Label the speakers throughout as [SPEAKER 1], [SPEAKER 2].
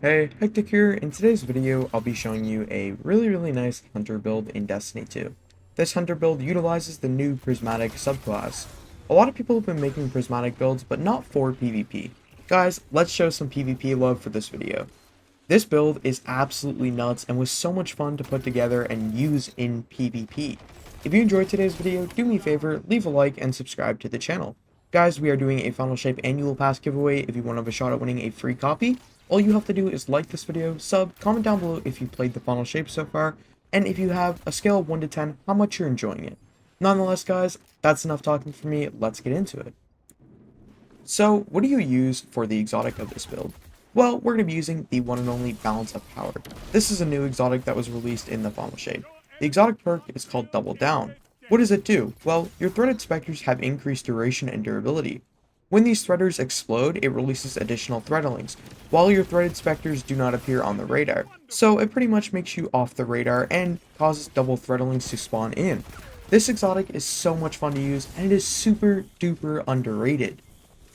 [SPEAKER 1] Hey, Hectic here. In today's video, I'll be showing you a really nice hunter build in Destiny 2. This hunter build utilizes the new prismatic subclass. A lot of people have been making prismatic builds, but not for PvP. Guys, let's show some PvP love for this video. This build is absolutely nuts and was so much fun to put together and use in PvP. If you enjoyed today's video, do me a favor, leave a like and subscribe to the channel. Guys, we are doing a Final Shape annual pass giveaway. If you want to have a shot at winning a free copy, all you have to do is like this video, sub, comment down below if you played the Final Shape so far, and if you have a scale of 1 to 10, how much you're enjoying it. Nonetheless, guys, that's enough talking for me. Let's get into it. So, what do you use for the exotic of this build? Well, we're going to be using the one and only Balance of Power. This is a new exotic that was released in the Final Shape. The exotic perk is called Double Down. What does it do? Well, your threaded specters have increased duration and durability. When these threaders explode, it releases additional threadlings, while your threaded specters do not appear on the radar. So it pretty much makes you off the radar and causes double threadlings to spawn in. This exotic is so much fun to use, and it is super duper underrated.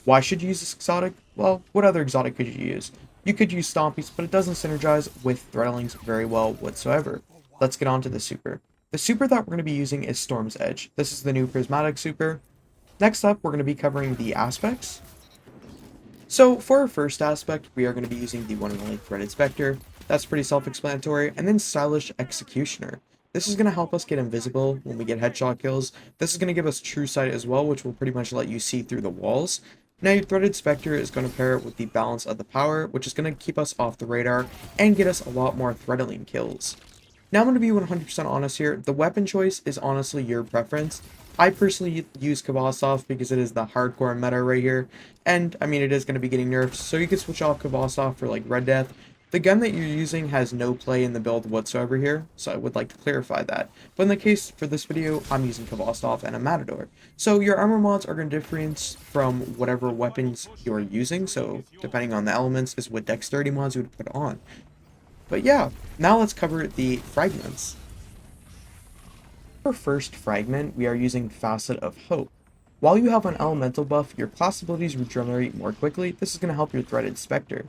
[SPEAKER 1] Why should you use this exotic? Well, what other exotic could you use? You could use Stompies, but it doesn't synergize with Threadlings very well whatsoever. Let's get on to the super. The super that we're going to be using is Storm's Edge. This is the new Prismatic super. Next up, we're going to be covering the aspects. So for our first aspect, we are going to be using the one and only Threaded Spectre. That's pretty self-explanatory. And then Stylish Executioner. This is going to help us get invisible when we get headshot kills. This is going to give us True Sight as well, which will pretty much let you see through the walls. Now your Threaded Spectre is going to pair it with the Balance of the Power, which is going to keep us off the radar and get us a lot more threadling kills. Now I'm going to be 100% honest here, the weapon choice is honestly your preference. I personally use Kvasov because it is the hardcore meta right here, and I mean it is going to be getting nerfed, so you can switch off Kvasov for like Red Death. The gun that you're using has no play in the build whatsoever here, so I would like to clarify that. But in the case for this video, I'm using Kvasov and a Matador. So your armor mods are going to differ from whatever weapons you're using, so depending on the elements is what dexterity mods you would put on. But yeah, now let's cover the fragments. For first fragment, we are using Facet of Hope. While you have an elemental buff, your class abilities regenerate more quickly. This is going to help your Threaded Spectre.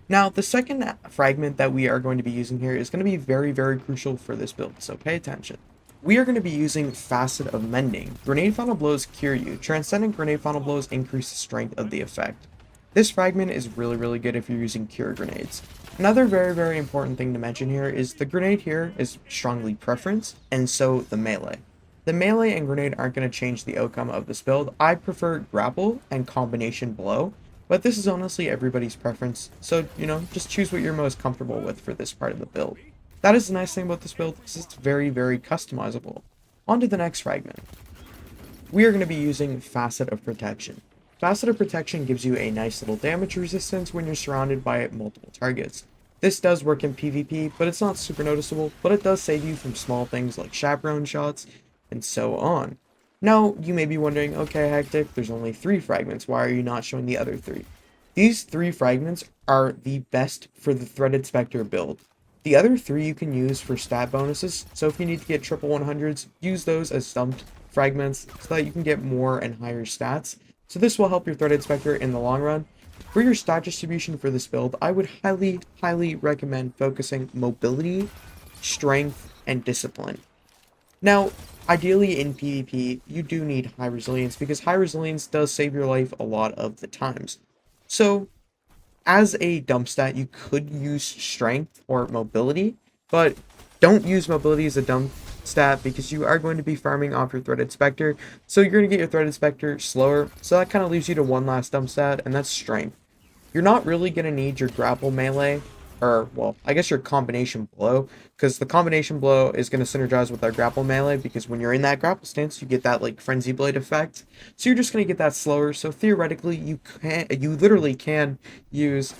[SPEAKER 1] Now, the second fragment that we are going to be using here is going to be very crucial for this build, so pay attention. We are going to be using Facet of Mending. Grenade Final Blows cure you. Transcendent Grenade Final Blows increase the strength of the effect. This fragment is really good if you're using cure grenades. Another very important thing to mention here is the grenade here is strongly preference, and so the melee. The melee and grenade aren't going to change the outcome of this build. I prefer grapple and combination blow, but this is honestly everybody's preference, so, you know, just choose what you're most comfortable with for this part of the build. That is the nice thing about this build, is it's very customizable. On to the next fragment. We are going to be using Facet of Protection. Facet of Protection gives you a nice little damage resistance when you're surrounded by multiple targets. This does work in PvP, but it's not super noticeable, but it does save you from small things like chaperone shots, and so on. Now, you may be wondering, okay Hectic, there's only 3 fragments, why are you not showing the other 3? These 3 fragments are the best for the Threaded Spectre build. The other 3 you can use for stat bonuses, so if you need to get triple 100s, use those as stumped fragments so that you can get more and higher stats. So this will help your Threaded Spectre in the long run. For your stat distribution for this build, I would highly recommend focusing mobility, strength, and discipline. Now, ideally in PvP, you do need high resilience because high resilience does save your life a lot of the times. So, as a dump stat, you could use strength or mobility, but don't use mobility as a dump stat because you are going to be farming off your Threaded Spectre, so you're going to get your Threaded Spectre slower, so that kind of leaves you to one last dump stat, and that's strength. You're not really going to need your grapple melee, or, well, I guess your combination blow, because the combination blow is going to synergize with our grapple melee, because when you're in that grapple stance, you get that, like, Frenzy Blade effect, so you're just going to get that slower, so theoretically, you literally can use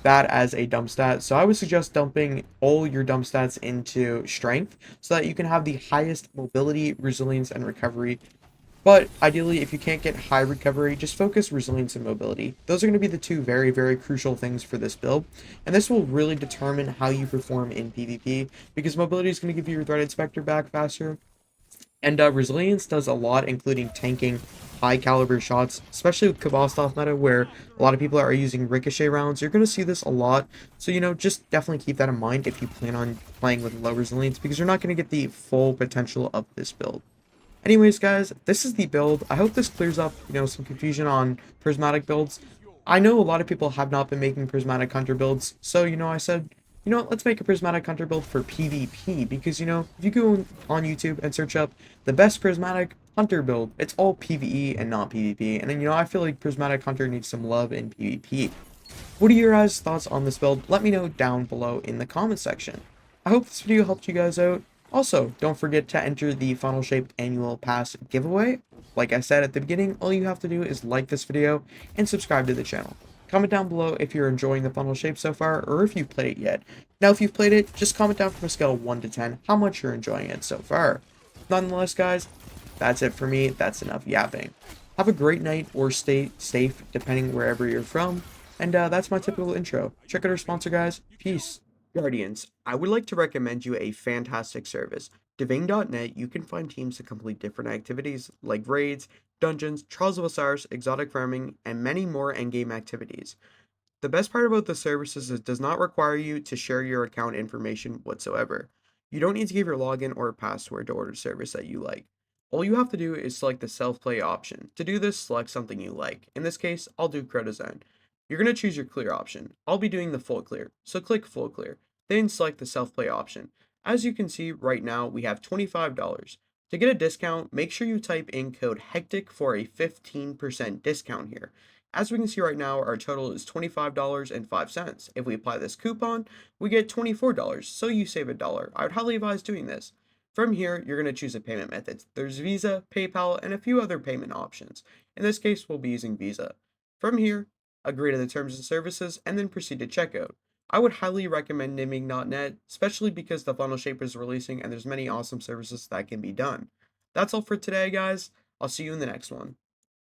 [SPEAKER 1] that as a dump stat, so I would suggest dumping all your dump stats into strength, so that you can have the highest mobility, resilience, and recovery. But ideally, if you can't get high recovery, just focus resilience and mobility. Those are going to be the 2 very crucial things for this build, and this will really determine how you perform in PvP, because mobility is going to give you your Threaded Spectre back faster, And Resilience does a lot, including tanking high caliber shots, especially with Kabastov meta, where a lot of people are using ricochet rounds. You're going to see this a lot. So, just definitely keep that in mind if you plan on playing with low Resilience, because you're not going to get the full potential of this build. Anyways, guys, this is the build. I hope this clears up, some confusion on prismatic builds. I know a lot of people have not been making prismatic hunter builds, so, I said, what, let's make a prismatic hunter build for PvP, because, if you go on YouTube and search up the best prismatic hunter build, it's all PvE and not PvP, and then, I feel like prismatic hunter needs some love in PvP. What are your guys' thoughts on this build? Let me know down below in the comment section. I hope this video helped you guys out. Also, don't forget to enter the Funnel Shaped Annual Pass giveaway. Like I said at the beginning, all you have to do is like this video and subscribe to the channel. Comment down below if you're enjoying the funnel shape so far, or if you've played it yet. Now, if you've played it, just comment down from a scale of 1 to 10 how much you're enjoying it so far. Nonetheless, guys, that's it for me. That's enough yapping. Have a great night, or stay safe depending wherever you're from. And that's my typical intro. Check out our sponsor, guys. Peace. Guardians, I would like to recommend you a fantastic service. Devane.net, you can find teams to complete different activities like raids, dungeons, Trials of Osiris, exotic farming, and many more endgame activities. The best part about the service is it does not require you to share your account information whatsoever. You don't need to give your login or password to order service that you like. All you have to do is select the self-play option. To do this, select something you like. In this case, I'll do Crowdazone. You're going to choose your clear option. I'll be doing the full clear, so click full clear. Then select the self-play option. As you can see right now, we have $25. To get a discount, make sure you type in code HECTIC for a 15% discount here. As we can see right now, our total is $25.05. If we apply this coupon, we get $24, so you save $1. I would highly advise doing this. From here, you're going to choose a payment method. There's Visa, PayPal, and a few other payment options. In this case, we'll be using Visa. From here, agree to the terms and services, and then proceed to checkout. I would highly recommend Niming.net, especially because the funnel shape is releasing and there's many awesome services that can be done. That's all for today, guys. I'll see you in the next one.